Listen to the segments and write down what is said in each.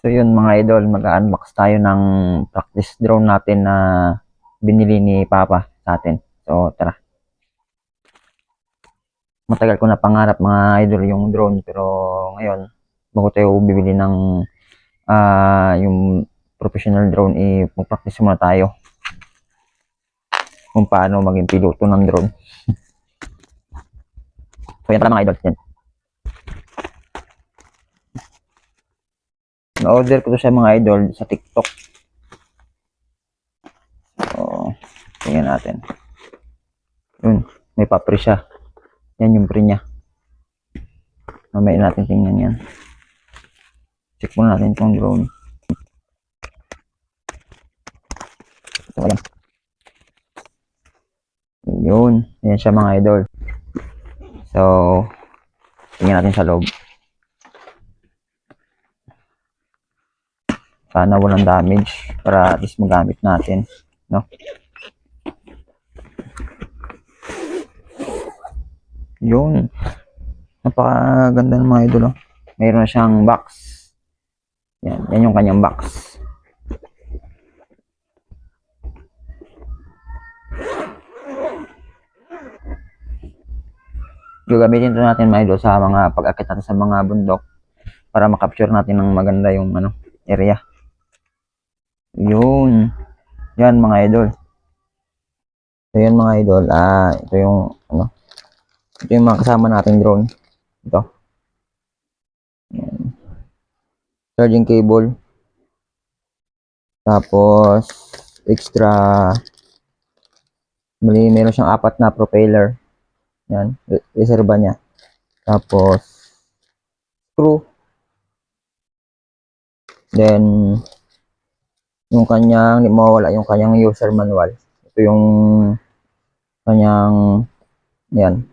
So yun mga idol, mag-unbox tayo ng practice drone natin na binili ni Papa sa atin. So tara. Matagal ko na pangarap mga idol yung drone, pero ngayon bago tayo bibili ng yung professional drone, mag-practice muna tayo kung paano maging piloto ng drone. So yan pala mga idol. Yan. Na-order ko to sa mga idol sa TikTok. So, tingnan natin. Yun, may pa-pre siya. Yan yung pre niya. Mamaya natin tingnan yan. Check muna natin itong drone. So, ayan. Yun. Ayan siya mga idol. So, tingnan natin sa loob. Sana walang damage para at least magamit natin. No? Yun. Napakaganda ng mga idol. Oh. Mayroon na siyang box. Yan. Yan yung kanyang box. Gagamitin ito natin mga idol sa mga pag-akit natin sa mga bundok para makapture natin ng maganda yung area. Yun. Yan mga idol. So yan mga idol. Ito yung ito yung mga kasama nating drone. Ito. Yan. Charging cable. Tapos extra meron siyang 4 na propeller. Yan, reserva niya. Tapos screw. Then yung kanyang mawala yung kanyang user manual. Ito yung kanyang yan.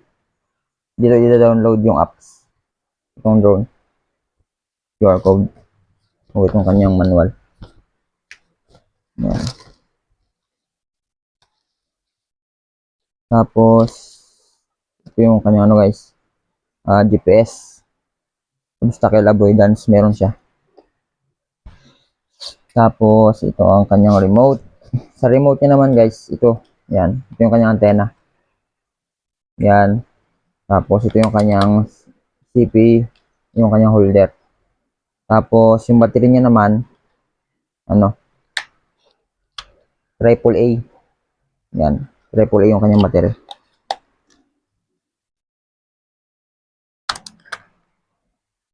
Dito download yung apps. Itong drone. QR code. Itong kanyang manual. Yan. Tapos ito yung kanyang guys. GPS. Obstacle avoidance meron siya. Tapos ito ang kanyang remote. Sa remote niya naman guys, ito. Yan. Ito yung kanyang antena. Yan. Tapos ito yung kanyang CP, yung kanyang holder. Tapos yung battery niya naman AAA. Yan, AAA yung kanyang battery.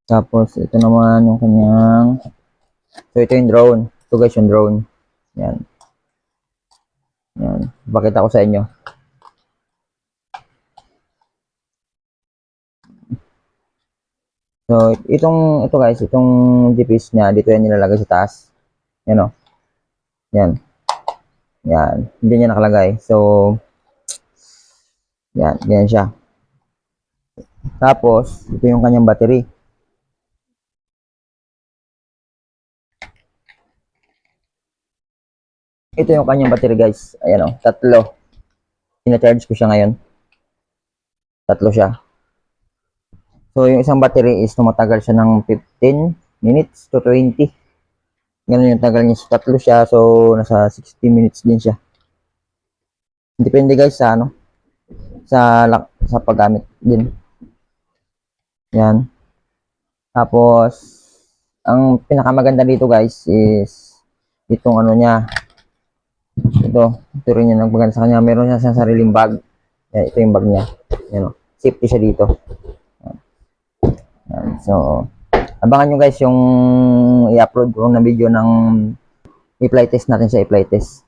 Tapos ito naman yung kanyang ito yung drone. Ito guys yung drone. Yan. Yan. Pakita ko sa inyo. So, ito guys, itong GPS niya, dito yan nilalagay sa taas. Yan o. Yan. Yan. Hindi niya nakalagay. So, yan. Yan siya. Tapos, ito yung kanyang battery. Ito yung kanyang battery guys. Ayan o. 3. Ina-charge ko siya ngayon. 3 siya. So, yung isang battery is tumatagal siya ng 15 minutes to 20. Ganun yung tagal niya. 3 siya. So, nasa 60 minutes din siya. Depende guys sa sa paggamit din. Yan. Tapos, ang pinakamaganda dito guys is itong niya. Ito rin yung nagpaganda sa kanya. Meron siya sa sariling bag. Yan, ito yung bag niya. Yan, safety siya dito. Yan. So, abangan nyo guys yung i-upload ko na video ng i-fly test natin sa i-fly test.